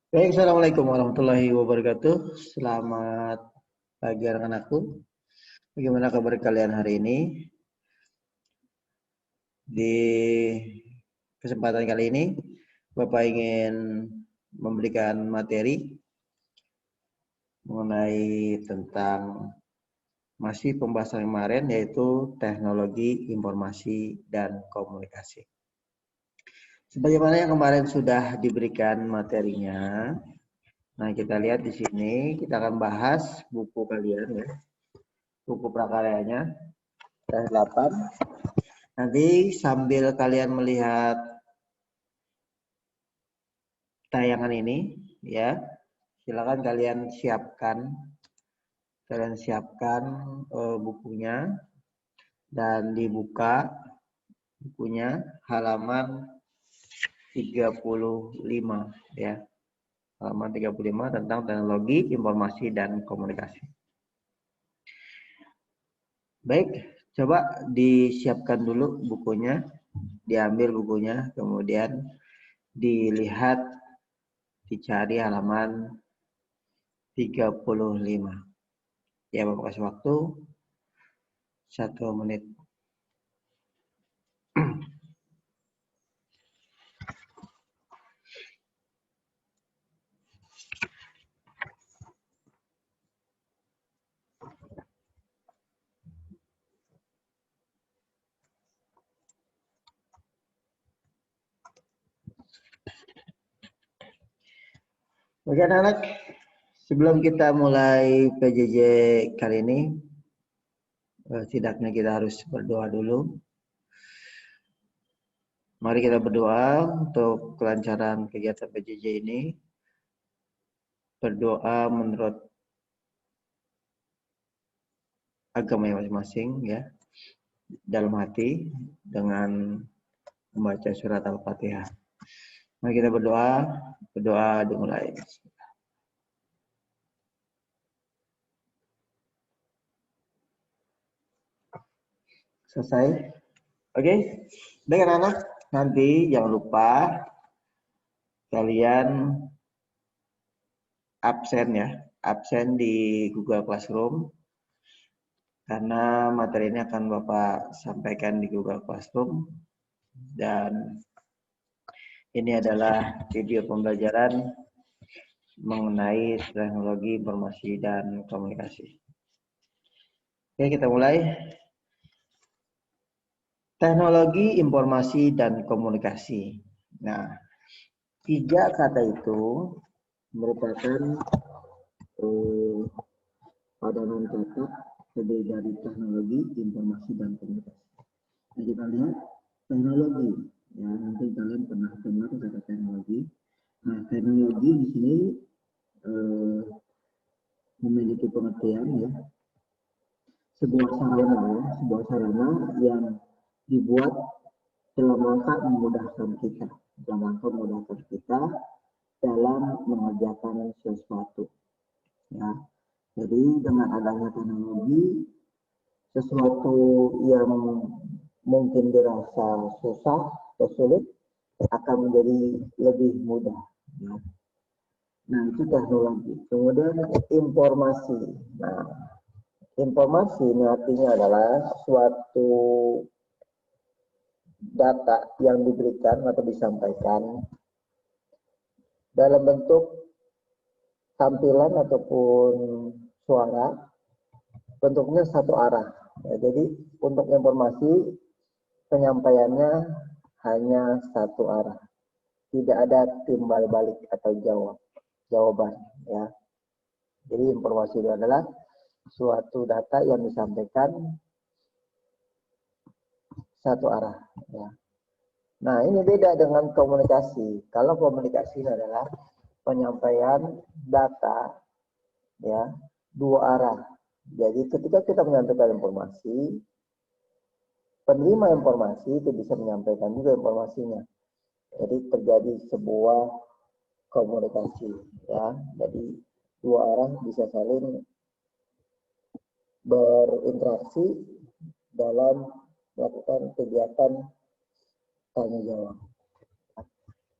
Baik, Assalamualaikum warahmatullahi wabarakatuh. Selamat pagi anak-anakku. Bagaimana kabar kalian hari ini? Di kesempatan kali ini, Bapak ingin memberikan materi mengenai tentang masih pembahasan kemarin, yaitu teknologi informasi dan komunikasi. Sebagaimana yang kemarin sudah diberikan materinya, nah kita lihat di sini, kita akan bahas buku kalian ya, buku prakaryanya. 8. Nanti sambil kalian melihat tayangan ini ya, silakan kalian siapkan bukunya dan dibuka bukunya halaman 35 ya. Halaman 35 tentang teknologi informasi dan komunikasi. Baik, coba disiapkan dulu bukunya, diambil bukunya, kemudian dilihat, dicari halaman 35. Ya, Bapak kasih waktu 1 menit. Oke anak-anak, sebelum kita mulai PJJ kali ini, setidaknya kita harus berdoa dulu. Mari kita berdoa untuk kelancaran kegiatan PJJ ini. Berdoa menurut agama masing-masing ya, dalam hati dengan membaca surat Al-Fatihah. Mari kita berdoa dimulai. Selesai. Oke, baik anak-anak, nanti jangan lupa kalian absen di Google Classroom karena materi ini akan Bapak sampaikan di Google Classroom dan ini adalah video pembelajaran mengenai teknologi informasi dan komunikasi. Oke, kita mulai. Teknologi informasi dan komunikasi. Nah, 3 kata itu merupakan padanan kata terdiri dari teknologi, informasi, dan komunikasi. Nah, kita lihat teknologi. Ya, nanti kalian pernah dengar kata teknologi. Nah, teknologi di sini memiliki pengertian ya, sebuah sarana yang dibuat dalam rangka memudahkan kita dalam mengerjakan sesuatu ya. Jadi dengan adanya teknologi, sesuatu yang mungkin dirasa susah atau sulit akan menjadi lebih mudah ya. Nah, itu teknologi. Kemudian informasi. Nah, informasi ini artinya adalah suatu data yang diberikan atau disampaikan dalam bentuk tampilan ataupun suara, bentuknya satu arah. Ya, jadi untuk informasi penyampaiannya hanya satu arah, tidak ada timbal balik atau jawaban. Ya. Jadi informasi itu adalah suatu data yang disampaikan satu arah. Ya. Nah, ini beda dengan komunikasi. Kalau komunikasi adalah penyampaian data ya, dua arah. Jadi ketika kita menyampaikan informasi, penerima informasi itu bisa menyampaikan juga informasinya. Jadi terjadi sebuah komunikasi ya. Jadi dua arah bisa saling berinteraksi dalam melakukan kegiatan tanya jawab.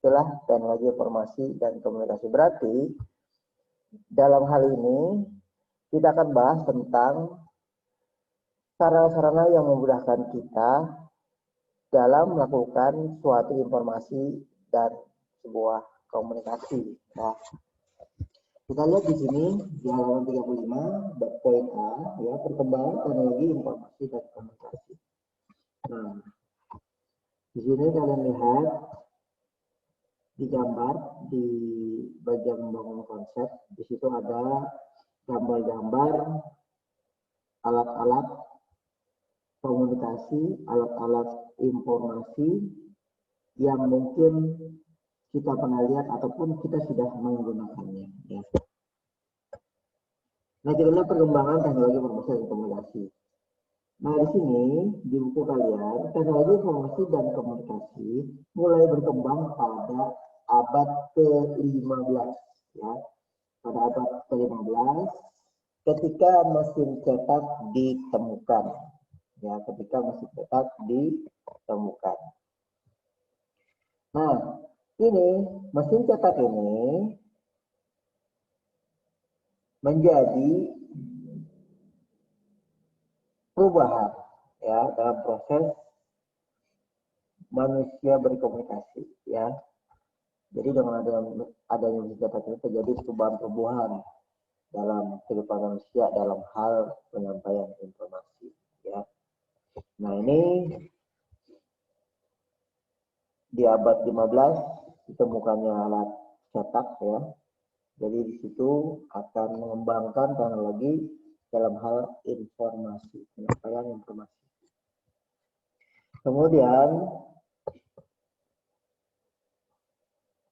Itulah teknologi informasi dan komunikasi. Berarti dalam hal ini kita akan bahas tentang sarana-sarana yang memudahkan kita dalam melakukan suatu informasi dan sebuah komunikasi. Nah, kita lihat di sini di halaman 35 poin A, ya, perkembangan teknologi informasi dan komunikasi. Nah, di sini kalian lihat di gambar di bagian membangun konsep, di situ ada gambar-gambar alat-alat komunikasi, alat-alat informasi yang mungkin kita pernah lihat ataupun kita sudah menggunakannya. Ya. Nah, kita lihat perkembangan teknologi informasi dan komunikasi. Nah, di sini di buku kalian, teknologi informasi dan komunikasi mulai berkembang pada abad ke-15, ya. Pada abad ke-15 ketika mesin cetak ditemukan. Ya, ketika mesin cetak ditemukan. Nah, ini mesin cetak ini menjadi perubahan, ya, dalam proses manusia berkomunikasi, ya. Jadi dengan adanya mesin cetak ini terjadi perubahan dalam kehidupan manusia dalam hal penyampaian informasi, ya. Nah, ini di abad 15 ditemukannya alat cetak, ya. Jadi di situ akan mengembangkan teknologi dalam hal informasi, penyampaian informasi. Kemudian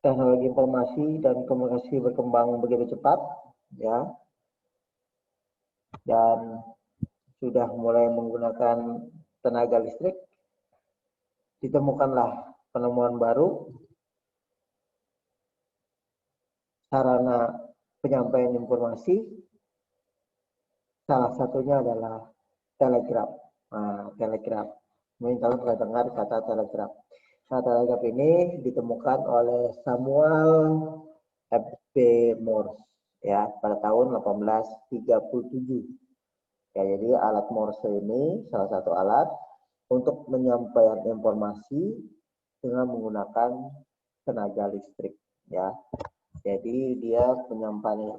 teknologi informasi dan komunikasi berkembang begitu cepat, ya, dan sudah mulai menggunakan tenaga listrik. Ditemukanlah penemuan baru sarana penyampaian informasi, salah satunya adalah telegraf. Nah, telegraf. Mungkin kalian pernah dengar kata telegraf. Nah, telegraf ini ditemukan oleh Samuel F.B. Morse, ya, pada tahun 1837. Ya, jadi alat Morse ini salah satu alat untuk menyampaikan informasi dengan menggunakan tenaga listrik, ya. Jadi dia penyampaian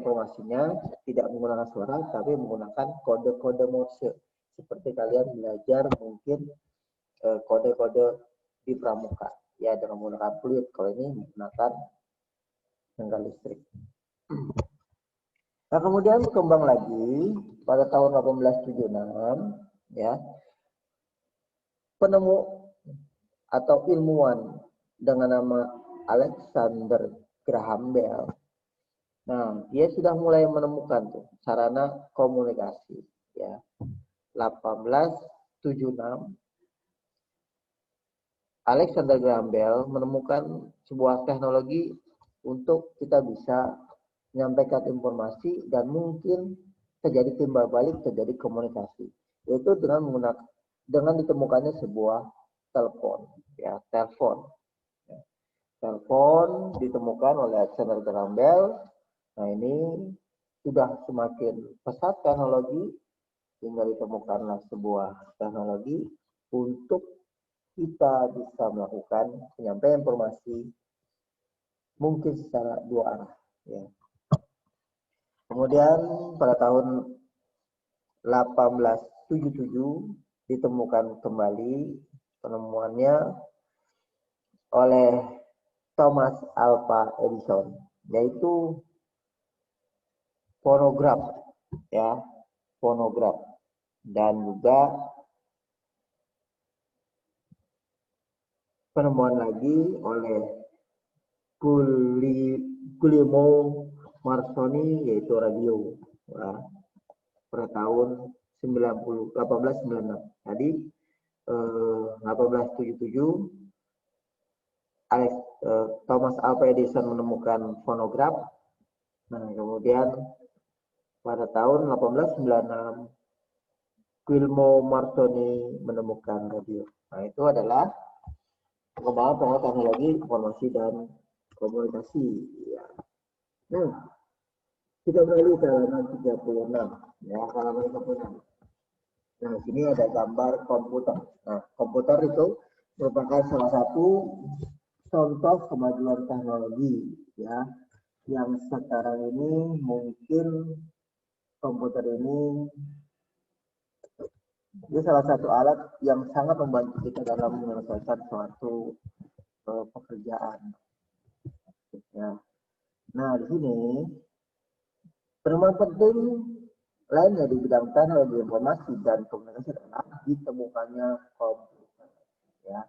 informasinya tidak menggunakan suara, tapi menggunakan kode-kode Morse. Seperti kalian belajar mungkin kode-kode di pramuka, ya, dengan menggunakan fluid. Kalau ini menggunakan tenaga listrik. Nah, kemudian berkembang lagi pada tahun 1876, ya, penemu atau ilmuwan dengan nama Alexander Graham Bell. Nah, dia sudah mulai menemukan tuh sarana komunikasi, ya. 1876 Alexander Graham Bell menemukan sebuah teknologi untuk kita bisa menyampaikan informasi dan mungkin terjadi timbal balik, terjadi komunikasi, yaitu dengan ditemukannya sebuah telepon, ya, telepon. Telepon ditemukan oleh Alexander Graham Bell. Nah, ini sudah semakin pesat teknologi hingga ditemukanlah sebuah teknologi untuk kita bisa melakukan penyampaian informasi mungkin secara dua arah, ya. Kemudian pada tahun 1877 ditemukan kembali penemuannya oleh Thomas Alva Edison, yaitu fonograf, ya, fonograf, dan juga penemuan lagi oleh Guglielmo Marconi, yaitu radio, ya, pada tahun 1896. Tadi 1877 Thomas Alva Edison menemukan fonograf. Nah, kemudian pada tahun 1896 Guglielmo Marconi menemukan radio. Nah, itu adalah pengembangan teknologi informasi dan komunikasi. Ya. Nah, kita beralih ke halaman 36. Ya, halaman 36. Nah, sini ada gambar komputer. Nah, komputer itu merupakan salah satu contoh kemajuan teknologi, ya, yang sekarang ini mungkin komputer ini salah satu alat yang sangat membantu kita dalam menyelesaikan suatu pekerjaan. Ya. Nah, di sini penemuan penting lainnya di bidang teknologi informasi dan komunikasi adalah ditemukannya komputer. Ya.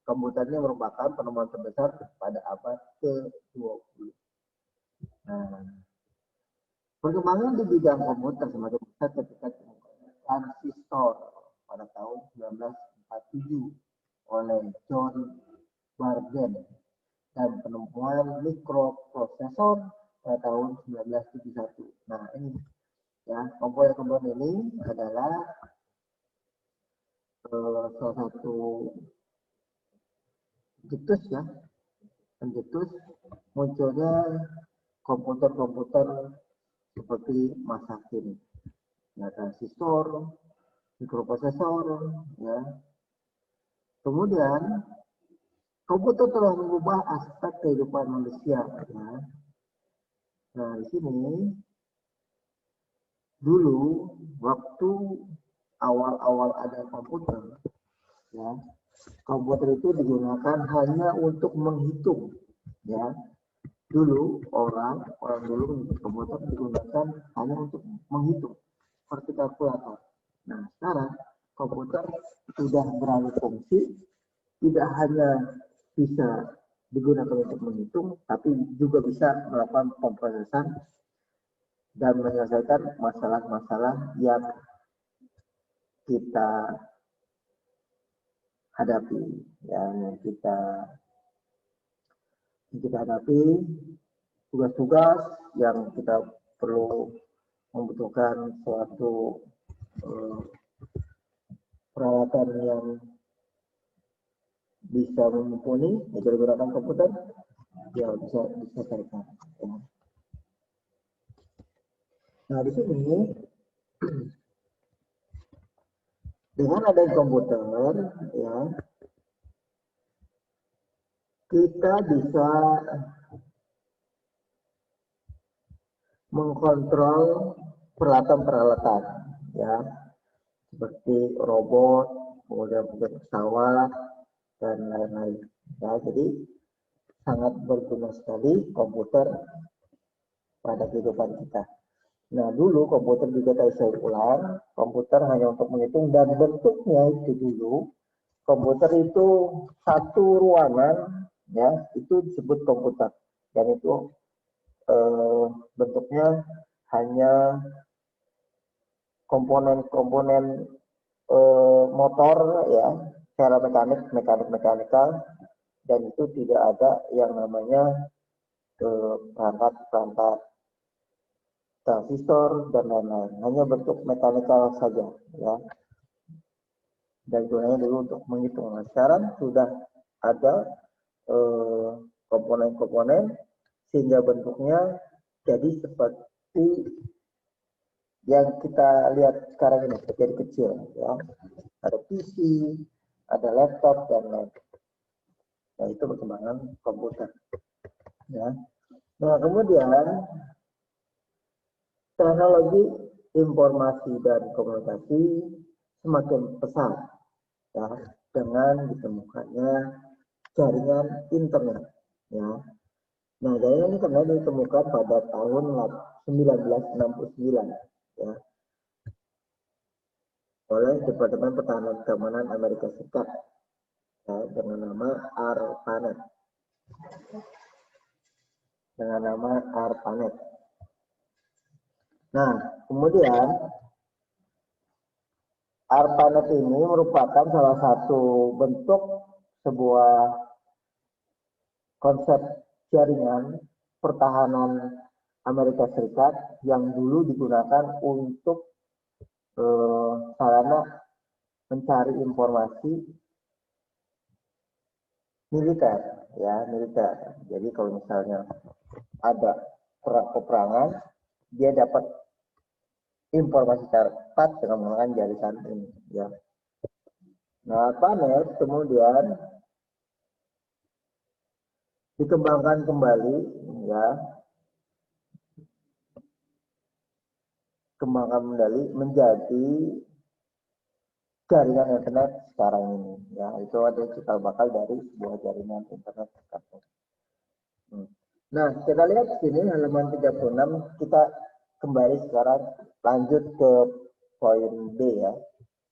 Komputer ini merupakan penemuan terbesar pada abad ke-20. Nah, perkembangan di bidang komputer semakin besar ketika ditemukannya transistor pada tahun 1947 oleh John Bardeen dan penemuan mikroprosesor pada tahun 1971. Nah, ini ya, komponen-komponen ini adalah salah satu pencetus munculnya komputer-komputer seperti masa kini. Ya, transistor, mikroprosesor, ya. Kemudian komputer telah mengubah aspek kehidupan manusia, ya. Nah, di sini dulu waktu awal-awal ada komputer, ya, komputer itu digunakan hanya untuk menghitung, ya. Dulu orang dulu komputer digunakan hanya untuk menghitung seperti kalkulator. Nah, sekarang komputer sudah beralih fungsi, tidak hanya bisa digunakan untuk menghitung, tapi juga bisa melakukan pemrosesan dan menyelesaikan masalah-masalah yang kita hadapi, yang kita hadapi, tugas-tugas yang kita perlu membutuhkan suatu peralatan yang bisa mumpuni, bisa digunakan komputer, ya bisa diselesaikan. Ya. Nah, di sini dengan adanya komputer, ya, kita bisa mengkontrol peralatan-peralatan, ya, seperti robot, kemudian pesawat dan lain-lain. Ya, jadi sangat berguna sekali komputer pada kehidupan kita. Nah, dulu komputer juga tadi saya ulang, komputer hanya untuk menghitung dan bentuknya itu dulu, komputer itu satu ruangan, ya, itu disebut komputer. Dan itu bentuknya hanya komponen-komponen motor, ya, secara mekanikal, dan itu tidak ada yang namanya perangkat transistor dan lain-lain, hanya bentuk mekanikal saja, ya, dan gunanya dulu untuk menghitung. Nah, sekarang sudah ada komponen-komponen sehingga bentuknya jadi seperti yang kita lihat sekarang ini, jadi kecil, ya. Ada PC, ada laptop dan lain. Nah, itu perkembangan komputer, ya. Nah, kemudian teknologi informasi dan komunikasi semakin pesat, ya, dengan ditemukannya jaringan internet, ya. Nah, jaringan internet ditemukan pada tahun 1969, ya, oleh Departemen Pertahanan Keamanan Amerika Serikat, ya, dengan nama ARPANET. Nah, kemudian ARPANET ini merupakan salah satu bentuk sebuah konsep jaringan pertahanan Amerika Serikat yang dulu digunakan untuk sarana mencari informasi militer, ya militer. Jadi kalau misalnya ada peperangan, dia dapat informasi cepat dengan menggunakan jaringan ini, ya. Nah, PANET kemudian dikembangkan kembali, ya, kembangkan kembali menjadi jaringan internet sekarang ini, ya. Itu ada cikal bakal dari sebuah jaringan internet sekarang. Nah, kita lihat di sini halaman 36, kita kembali sekarang lanjut ke poin B, ya.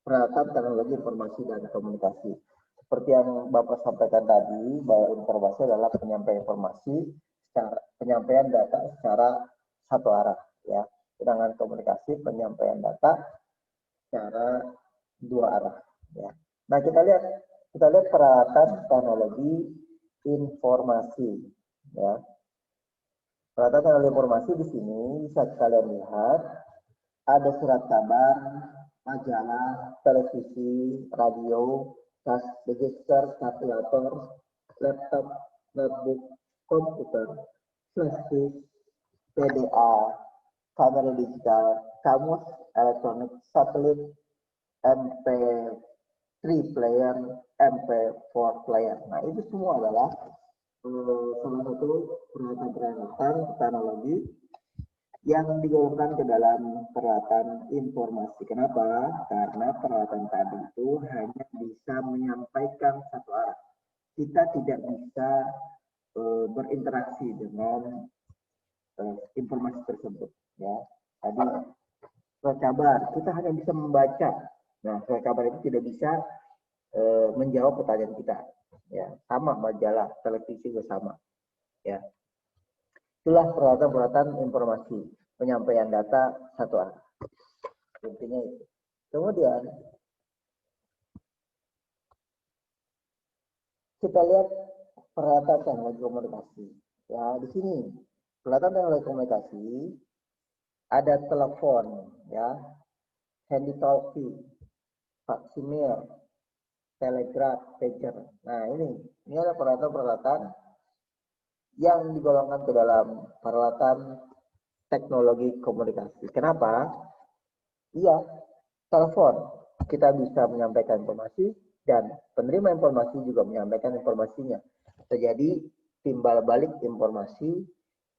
Peralatan teknologi informasi dan komunikasi. Seperti yang Bapak sampaikan tadi, bahwa informasi adalah penyampaian informasi, penyampaian data secara satu arah, ya. Sedangkan komunikasi penyampaian data secara dua arah, ya. Nah, kita lihat peralatan teknologi informasi, ya. Peralatan teknologi informasi di sini bisa kalian lihat ada surat kabar, majalah, televisi, radio, tas, register, kalkulator, laptop, notebook, komputer, flash disk, PDA, kamera digital, kamus elektronik, satelit, MP3 player, MP4 player. Nah, itu semua adalah salah satu peralatan teknologi yang digolongkan ke dalam peralatan informasi. Kenapa? Karena peralatan tadi itu hanya bisa menyampaikan satu arah. Kita tidak bisa berinteraksi dengan informasi tersebut. Ya, tadi surat kabar kita hanya bisa membaca. Nah, surat kabar itu tidak bisa menjawab pertanyaan kita. Ya, sama majalah, televisi juga sama. Ya. Itulah peralatan informasi, penyampaian data satu arah. Intinya itu. Kemudian kita lihat peralatan teknologi komunikasi. Ya, di sini peralatan teknologi komunikasi ada telepon, ya, handy talkie, faksimil, telegraf, pager. Nah, ini adalah peralatan yang digolongkan ke dalam peralatan teknologi komunikasi. Kenapa? Iya, telepon kita bisa menyampaikan informasi dan penerima informasi juga menyampaikan informasinya. Terjadi timbal balik informasi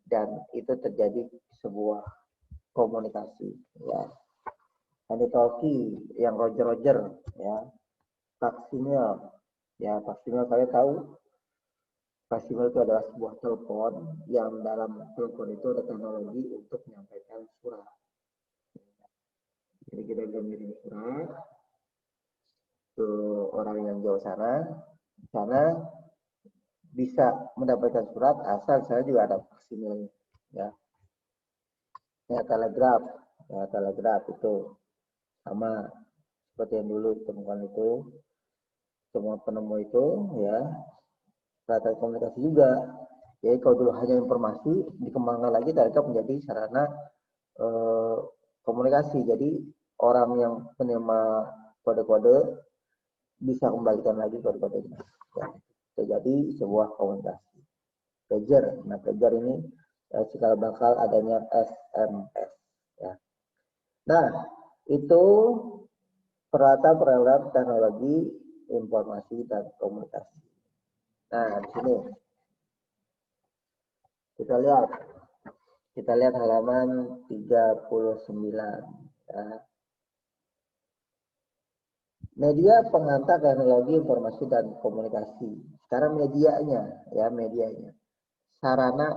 dan itu terjadi sebuah komunikasi. Ya, handy talkie yang Roger, ya, faksimil, ya faksimil kalian tahu. Faksimil itu adalah sebuah telepon yang dalam telepon itu ada teknologi untuk menyampaikan surat. Jadi kita bisa mengirim surat ke orang yang jauh sana bisa mendapatkan surat asal saya juga ada faksimilnya. Ya. Telegraf itu sama seperti yang dulu ditemukan itu, semua penemu itu, ya. Peralatan komunikasi juga. Jadi kalau dulu hanya informasi, dikembangkan lagi telegraf menjadi sarana komunikasi. Jadi orang yang menerima kode-kode bisa kembalikan lagi kode-kodenya. Ya, terjadi sebuah komunikasi. Pager, nah pager ini cikal bakal adanya SMS. Ya. Nah, itu peralatan teknologi informasi dan komunikasi. Nah, di sini kita lihat halaman 39. Ya. Media pengantar teknologi informasi dan komunikasi. Sekarang medianya. Sarana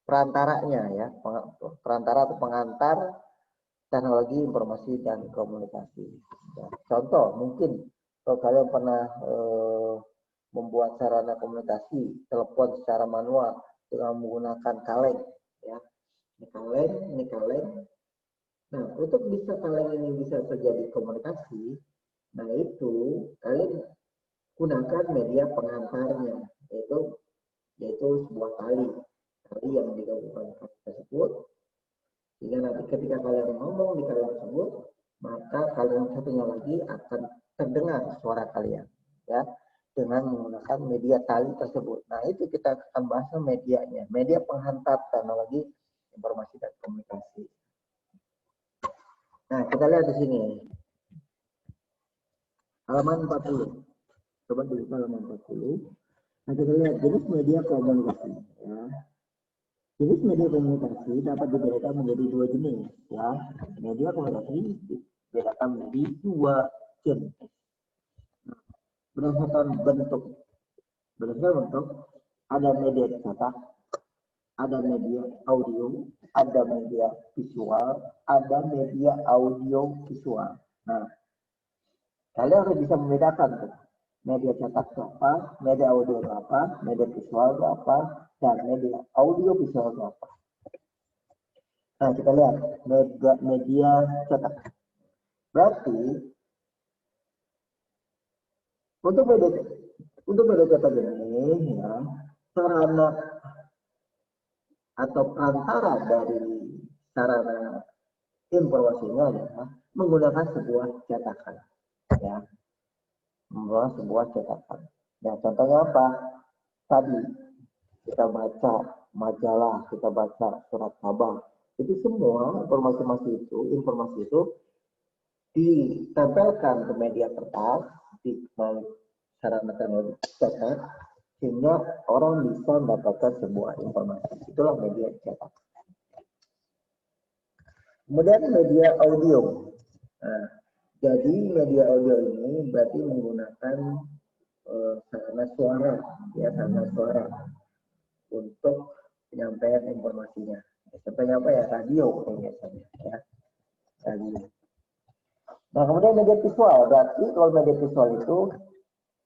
perantaranya, ya, perantara atau pengantar teknologi informasi dan komunikasi. Ya. Contoh, mungkin kalau kalian pernah membuat sarana komunikasi telepon secara manual dengan menggunakan kaleng, ya, ini kaleng. Nah, untuk bisa kaleng ini bisa terjadi komunikasi, nah itu kalian gunakan media pengantarnya, yaitu sebuah tali yang digabungkan tersebut, sehingga nanti ketika kalian ngomong di kalian tersebut, maka kalian satunya lagi akan terdengar suara kalian. ya, dengan menggunakan media tali tersebut. Nah, itu kita akan bahas medianya, media penghantar teknologi informasi dan komunikasi. Nah, kita lihat di sini. Halaman 40. Coba dulu halaman 40. Nah, kita lihat jenis media komunikasi. Ya. Jenis media komunikasi dapat dibedakan menjadi dua jenis. Ya. Media komunikasi dibedakan menjadi dua jenis. Berdasarkan bentuk. Ada media cetak, ada media audio, ada media visual, ada media audio visual. Nah, kalian harus bisa membedakan tuh. Media cetak itu apa, media audio itu apa, media visual itu apa, dan media audio visual itu apa. Nah, kita lihat media cetak. Berarti untuk media cetak ini, ya, sarana atau perantara dari sarana informasinya adalah menggunakan sebuah cetakan, ya, menggunakan sebuah cetakan. Ya, contohnya apa? Tadi kita baca majalah, kita baca surat kabar, itu semua informasi itu ditempelkan ke media kertas di sarana teknologi cetak, sehingga orang bisa mendapatkan sebuah informasi. Itulah media cetak. Kemudian media audio. Nah, jadi media audio ini berarti menggunakan sarana suara, ya, sarana suara untuk penyampaian informasinya. Contohnya apa ya? Radio biasanya, ya, radio. Nah, kemudian media visual. Berarti kalau media visual itu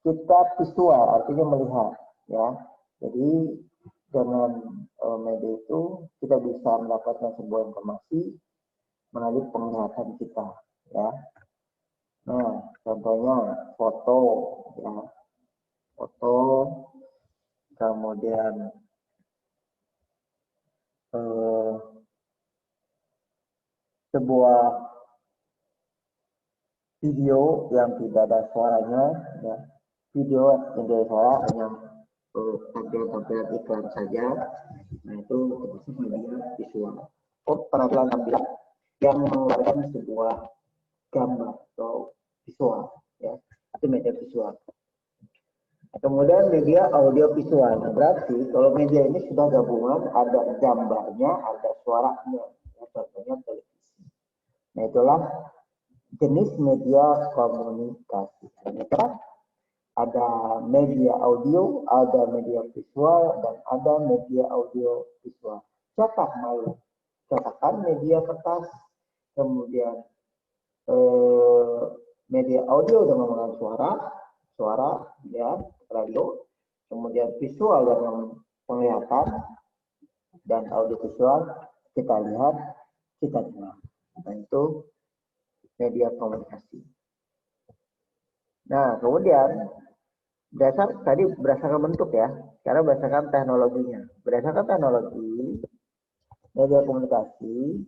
kita visual, artinya melihat, ya. Jadi dengan media itu kita bisa mendapatkan sebuah informasi melalui penglihatan kita, ya. Nah, contohnya foto, ya, foto, kemudian sebuah video yang tidak ada suaranya, ya, video yang tidak ada suara, hanya tampilan iklan saja. Nah, itu termasuk media visual. Penampilan yang mengeluarkan sebuah gambar atau visual, ya, itu media visual. Kemudian media audio visual. Nah, berarti kalau media ini sudah gabungan, ada gambarnya, ada suaranya, ya, contohnya televisi. Nah, itulah jenis media komunikasi. Ada media audio, ada media visual, dan ada media audio visual. Cetak malu, cetakan media kertas, kemudian media audio dengan menggunakan suara, ya, radio, kemudian visual dengan penglihatan, dan audio visual kita lihat, kita dengar. Nah, itu media komunikasi. Nah, kemudian tadi berdasarkan bentuk, ya, sekarang berdasarkan teknologinya. Berdasarkan teknologi, media komunikasi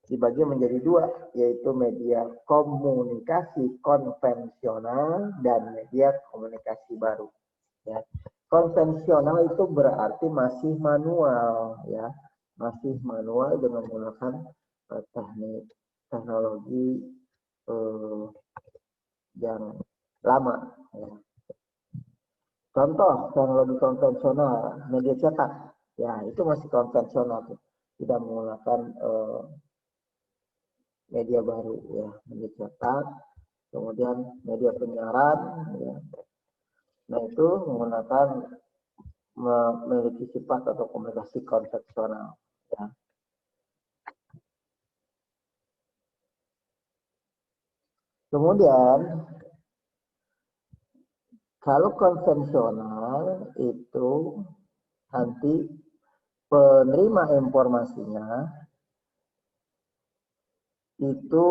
dibagi menjadi dua, yaitu media komunikasi konvensional dan media komunikasi baru. Ya. Konvensional itu berarti masih manual, ya, masih manual dengan menggunakan teknologi yang lama. Ya. Contoh teknologi konvensional, media cetak, ya, itu masih konvensional, tidak menggunakan media baru, ya, media cetak, kemudian media penyiaran, ya. Nah, itu menggunakan memiliki sifat atau komunikasi konvensional, ya. Kemudian kalau konvensional itu nanti penerima informasinya itu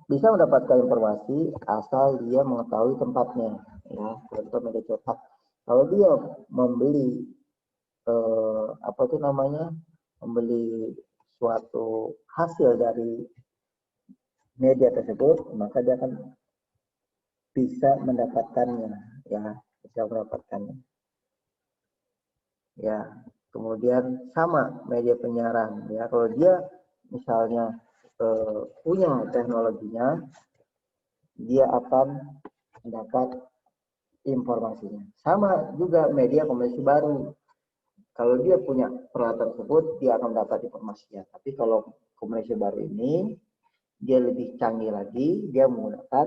bisa mendapatkan informasi asal dia mengetahui tempatnya, ya. Contoh media cetak, kalau dia membeli apa itu namanya, membeli suatu hasil dari media tersebut, maka dia akan bisa mendapatkannya, ya bisa mendapatkannya. Ya, kemudian sama media penyiaran ya, kalau dia misalnya punya teknologinya, dia akan mendapat informasinya. Sama juga media komunikasi baru, kalau dia punya peralatan tersebut dia akan mendapat informasinya. Tapi kalau komunikasi baru ini dia lebih canggih lagi, dia menggunakan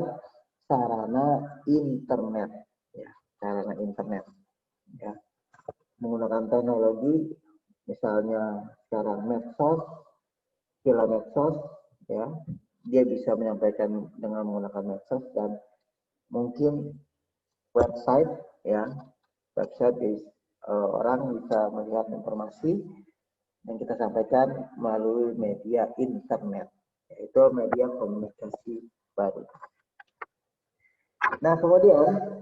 sarana internet ya, sarana internet ya, menggunakan teknologi misalnya sekarang medsos, medsos ya, dia bisa menyampaikan dengan menggunakan medsos, dan mungkin website ya, website orang bisa melihat informasi yang kita sampaikan melalui media internet, yaitu media komunikasi baru. Nah, kemudian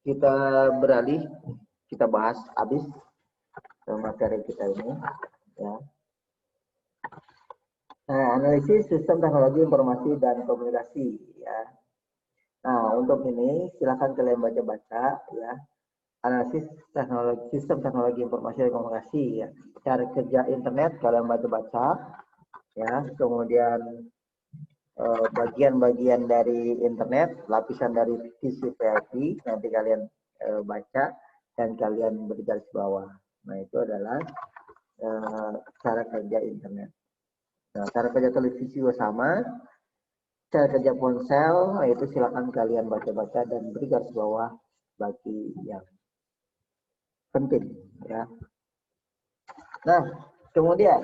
kita beralih, kita bahas habis materi kita ini ya. Nah, analisis sistem teknologi informasi dan komunikasi ya. Nah, untuk ini silakan kalian baca-baca ya. Analisis teknologi, sistem teknologi informasi dan komunikasi ya. Cara kerja internet kalian baca-baca ya. Kemudian bagian-bagian dari internet, lapisan dari TCP/IP nanti kalian baca dan kalian beri garis bawah. Nah, itu adalah cara kerja internet. Nah, cara kerja televisi juga sama. Cara kerja ponsel, itu silakan kalian baca-baca dan beri garis bawah bagi yang penting ya. Nah, kemudian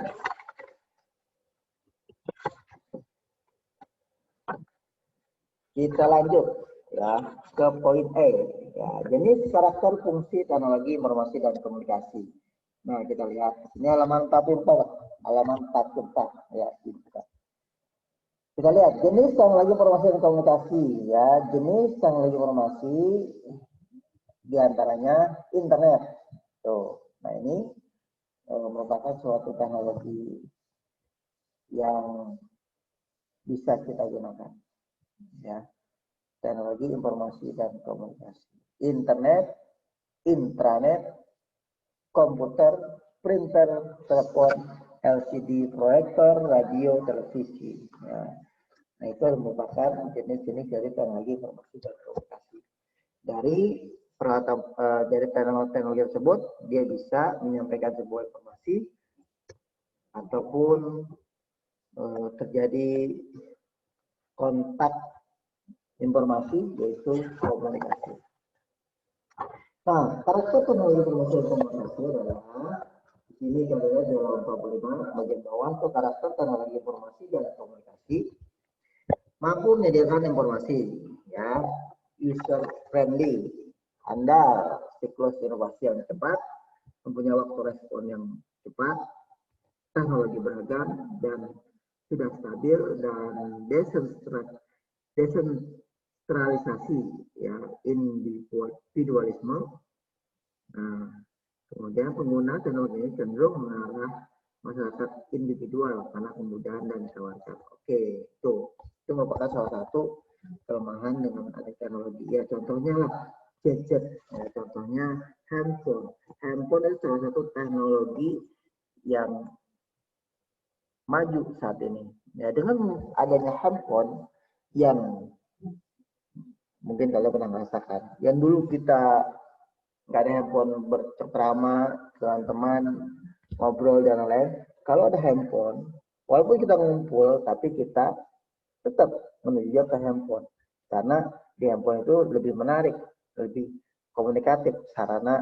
kita lanjut ya ke poin E ya, jenis karakter fungsi teknologi informasi dan komunikasi. Nah, kita lihat ini halaman 44 ya. Kita lihat jenis teknologi informasi dan komunikasi ya, jenis teknologi informasi diantaranya internet. Tuh, nah ini merupakan suatu teknologi yang bisa kita gunakan ya, teknologi informasi dan komunikasi. Internet, intranet, komputer, printer, telepon, LCD, proyektor, radio, televisi. Ya. Nah, itu merupakan jenis-jenis dari teknologi informasi dan komunikasi. Dari peralatan dari teknologi tersebut, dia bisa menyampaikan sebuah informasi ataupun terjadi kontak informasi, yaitu komunikasi. Nah, karakter teknologi informasi dan komunikasi adalah di sini kalian di halaman 45 bagian bawah itu karakter teknologi informasi dan komunikasi mampu menyediakan informasi ya, user friendly, andal, siklus inovasi yang cepat, mempunyai waktu respon yang cepat, teknologi beragam dan sudah stabil, dan desentralisasi ya, individualisme. Nah, kemudian pengguna teknologi ini cenderung mengarah masyarakat individual karena kemudahan dan keselamatan. Oke, itu merupakan salah satu kelemahan dengan ada teknologi. Ya, contohnya lah gadget, ya, contohnya handphone. Handphone itu salah satu teknologi yang maju saat ini. Ya, dengan adanya handphone yang mungkin kalian pernah merasakan, yang dulu kita nggak ada handphone, bercengkrama dengan teman, ngobrol dan lain-lain. Kalau ada handphone, walaupun kita ngumpul, tapi kita tetap menuju ke handphone, karena di handphone itu lebih menarik, lebih komunikatif sarana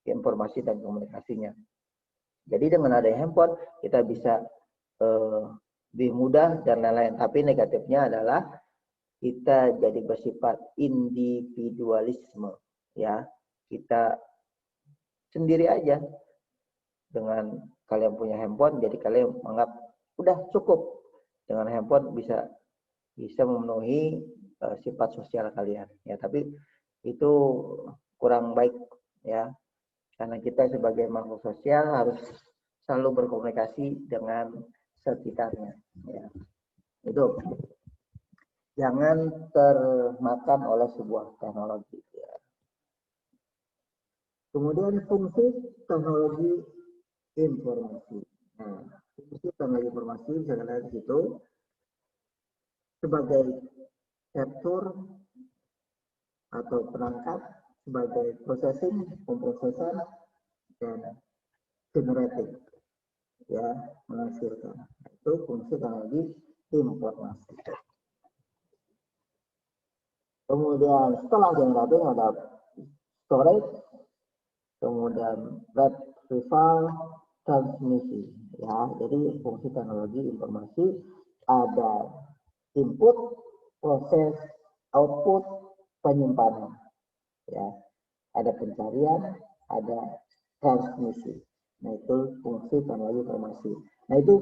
informasi dan komunikasinya. Jadi dengan ada handphone kita bisa lebih mudah dan lain-lain. Tapi negatifnya adalah kita jadi bersifat individualisme ya, kita sendiri aja. Dengan kalian punya handphone, jadi kalian menganggap udah cukup dengan handphone bisa memenuhi sifat sosial kalian ya, tapi itu kurang baik ya, karena kita sebagai makhluk sosial harus selalu berkomunikasi dengan sekitarnya ya. Itu jangan termakan oleh sebuah teknologi. Ya. Kemudian fungsi teknologi informasi. Nah, fungsi teknologi informasi bisa kita di situ sebagai capture atau penangkap, sebagai processing, pemrosesan, dan generating, ya, menghasilkan. Itu fungsi teknologi informasi. Kemudian setelah generating ada storage, kemudian retrieval, transmisi, ya. Jadi fungsi teknologi informasi ada input, proses, output, penyimpanan, ya. Ada pencarian, ada transmisi. Nah, itu fungsi teknologi informasi. Nah, itu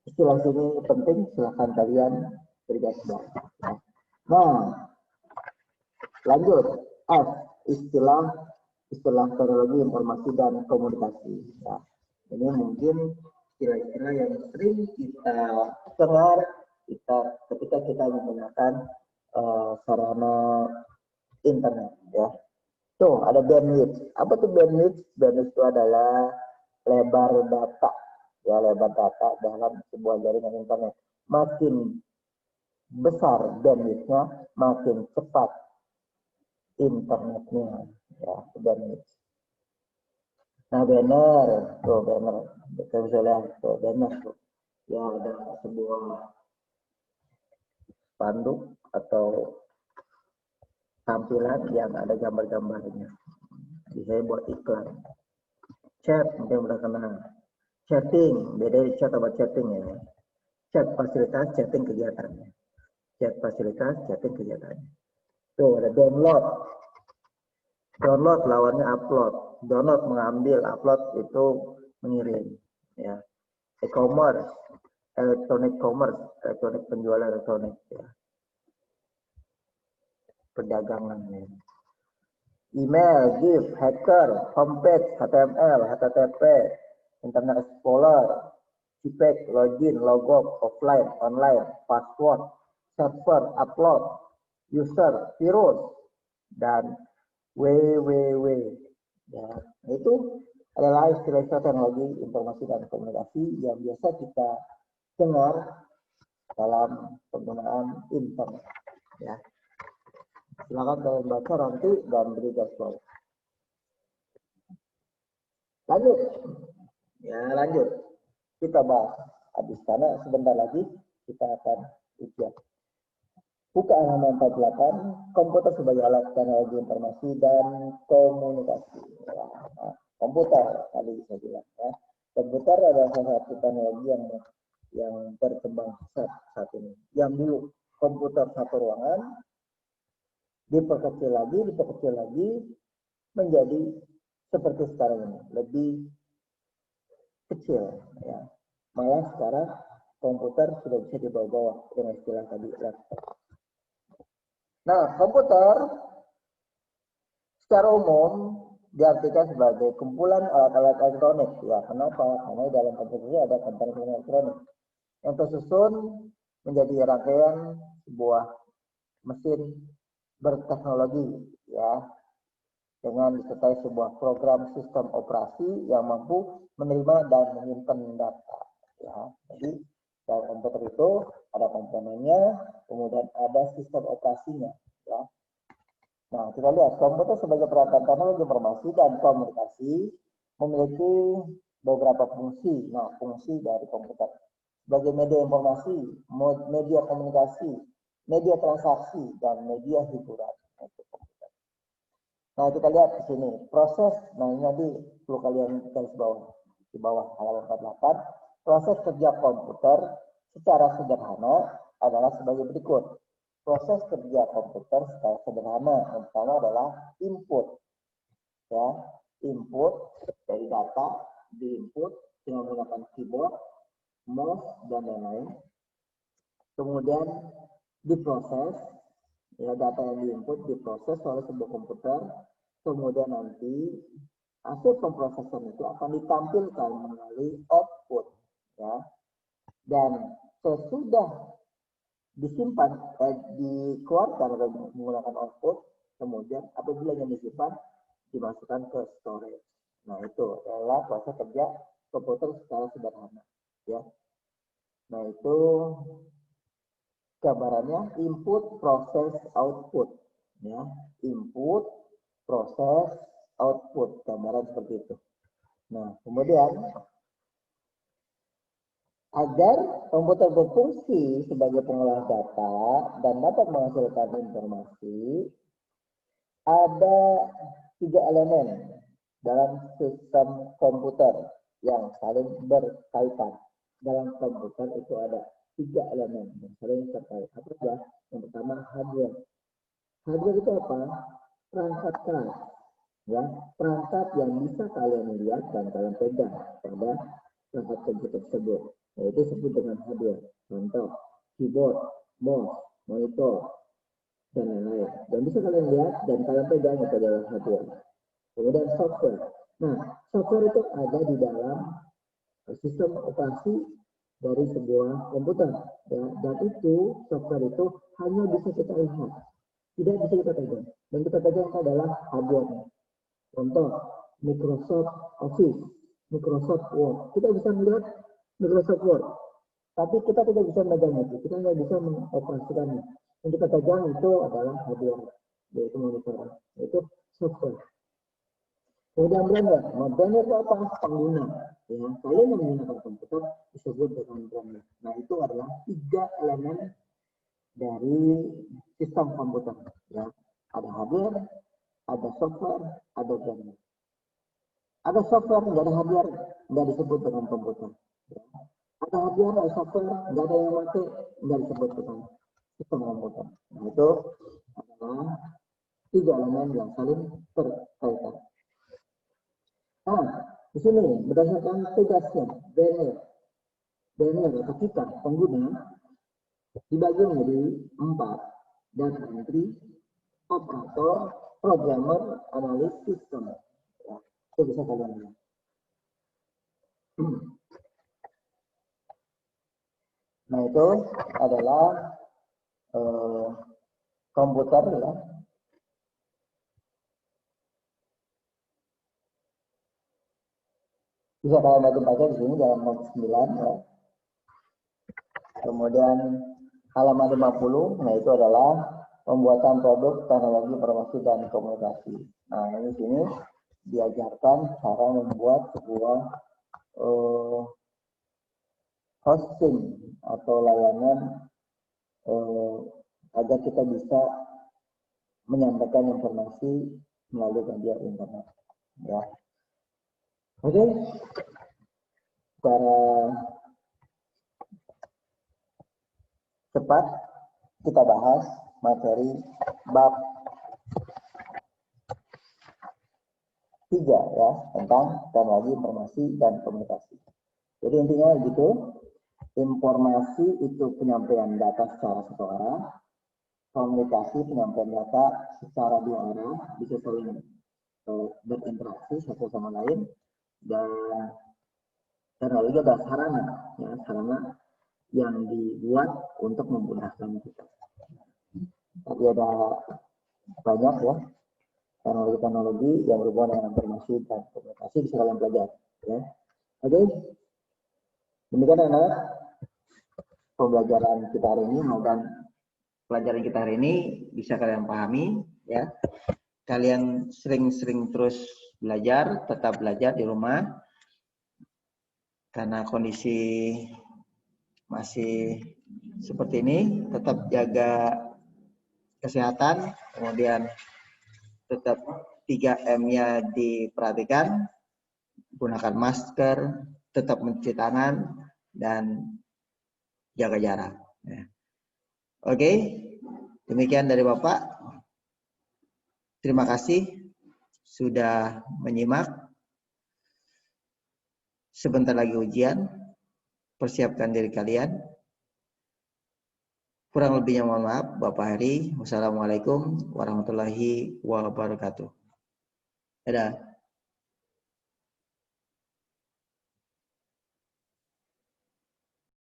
istilah sini penting, silahkan kalian bergaris bawah. Ya. Nah, lanjut. F, istilah teknologi informasi dan komunikasi. Ya. Ini mungkin istilah-istilah yang sering kita dengar ketika kita menggunakan sarana internet. Ya. Tuh, ada bandwidth. Apa tuh bandwidth? Bandwidth itu adalah lebar data. Ya, lebar data dalam sebuah jaringan internet. Makin besar bandwidthnya, makin cepat internetnya. Ya, bandwidth. Nah, banner. Tuh, banner. Kita bisa lihat. Tuh, banner. Tuh. Ya, ada sebuah spanduk atau tampilan yang ada gambar-gambarnya. Bisa buat iklan. Chat, mungkin udah kenal. Chatting, beda chat sama chatting ya. Chat fasilitas, chatting kegiatannya. Chat fasilitas, chatting kegiatannya. Tuh ada download. Download lawannya upload. Download mengambil, upload itu mengirim. Ya. E-commerce, electronic commerce, elektronik penjualan elektronik. Ya. Perdagangan. Ya. Email, GIF, hacker, homepage, HTML, HTTP, Internet Explorer, JPEG, login, logout, offline, online, password, server, upload, user, virus, dan www. Ya, itu adalah istilah-istilah teknologi informasi dan komunikasi yang biasa kita dengar dalam penggunaan internet. Ya. Silakan kalian baca nanti dan beri garis bawah. Lanjut. Ya, lanjut. Kita bahas. Habis karena sebentar lagi kita akan ujian. Buka halaman 48, komputer sebagai alat teknologi informasi dan komunikasi. Ya, nah, komputer tadi saya bilang ya. Komputer adalah salah satu teknologi yang berkembang pesat saat ini. Yang dulu komputer satu ruangan diperkecil lagi menjadi seperti sekarang ini, lebih kecil ya. Malah sekarang komputer sudah bisa dibawa-bawa dengan istilah tadi laptop. Nah, komputer secara umum diartikan sebagai kumpulan alat-alat elektronik. Ya, kenapa? Karena dalam komputer ada komponen elektronik yang tersusun menjadi rangkaian sebuah mesin berteknologi, ya, dengan disertai sebuah program sistem operasi yang mampu menerima dan menyimpan data. Ya, jadi dalam komputer itu ada komponennya, kemudian ada sistem operasinya. Ya. Nah, kita lihat komputer sebagai peralatan teknologi informasi dan komunikasi memiliki beberapa fungsi. Nah, fungsi dari komputer sebagai media informasi, media komunikasi, media transaksi, dan media hiburan. Nah, kita lihat di sini proses. Nah, ini nanti perlu kalian garis bawah di bawah halaman 48. Proses kerja komputer secara sederhana adalah sebagai berikut. Proses kerja komputer secara sederhana yang pertama adalah input, ya, input dari data diinput dengan menggunakan keyboard, mouse, dan lain-lain. Kemudian diproses, ya, data yang diinput diproses oleh sebuah komputer. Kemudian nanti hasil pemrosesan itu akan ditampilkan melalui output, ya. Dan sesudah disimpan, dikeluarkan atau menggunakan output, kemudian apabila yang disimpan dimasukkan ke storage. Nah, itu adalah proses kerja komputer secara sederhana, ya. Nah, itu gambarannya input, proses, output, ya. Input, proses, output, gambaran seperti itu. Nah, kemudian agar komputer berfungsi sebagai pengolah data dan dapat menghasilkan informasi, ada 3 elemen dalam sistem komputer yang saling berkaitan. Dalam komputer itu ada 3 elemen yang saling terkait. Apa saja? Yang pertama, hardware. Hardware itu apa? Perangkat keras, ya, perangkat yang bisa kalian lihat dan kalian pegang pada perangkat komputer tersebut. Yaitu disebut dengan hardware. Contoh, keyboard, mouse, monitor, dan lain-lain. Dan bisa kalian lihat dan kalian pegang itu adalah hardware. Kemudian software. Nah, software itu ada di dalam sistem operasi dari sebuah komputer. Ya. Dan itu, software itu hanya bisa kita lihat. Tidak bisa kita pegang. Dan kita pegang itu adalah hardware. Contoh, Microsoft Office, Microsoft Word. Kita bisa melihat Microsoft Word, tapi kita tidak bisa memegang itu. Kita tidak bisa mengoperasikannya. Yang kita pegang itu adalah hardware, yaitu monitor, yaitu software. Kemudian brandware. Nah, brandware itu apa? Pengguna. Ya, kalian yang menggunakan komputer disebut dengan brandware. Nah, itu adalah 3 elemen dari sistem komputer. Ya, ada hardware, ada software, ada brandware. Ada software, nggak ada hardware, nggak disebut dengan komputer. Ya. Ada hardware, ada software, nggak ada yang pakai, nggak disebut dengan sistem komputer. Nah, itu adalah 3 elemen yang saling terkaitan. Nah, di sini berdasarkan tugasnya, brandware atau kita pengguna dibagi menjadi 4: data entry, operator, programmer, analis, sistem. Ya, itu bisa kalian lihat. Nah, itu adalah komputer, ya. Bisa kalian baca di sini dalam not 9, ya. Kemudian halaman 50, nah itu adalah pembuatan produk teknologi informasi dan komunikasi. Nah, ini sini diajarkan cara membuat sebuah hosting atau layanan agar kita bisa menyampaikan informasi melalui media internet. Ya, oke. Secara cepat kita bahas materi bab 3, ya, tentang teknologi informasi dan komunikasi. Jadi intinya begitu, informasi itu penyampaian data secara satu arah, komunikasi penyampaian data secara 2 arah, bisa saling berinteraksi satu sama lain, dan teknologi adalah sarana, ya, sarana yang dibuat untuk memudahkan kita. Tadi ada banyak, ya, teknologi-teknologi yang berhubungan dengan informasi dan komunikasi bisa kalian pelajari, ya. Oke, demikian anak pembelajaran kita hari ini. Mudah-mudahan pelajaran kita hari ini bisa kalian pahami, ya. Kalian sering-sering terus belajar, tetap belajar di rumah karena kondisi masih seperti ini. Tetap jaga kesehatan, kemudian tetap 3M-nya diperhatikan, gunakan masker, tetap mencuci tangan, dan jaga jarak. Ya. Oke, demikian dari Bapak. Terima kasih sudah menyimak. Sebentar lagi ujian, persiapkan diri kalian. Kurang lebihnya mohon maaf, Bapak Heri. Wassalamualaikum warahmatullahi wabarakatuh. Dadah.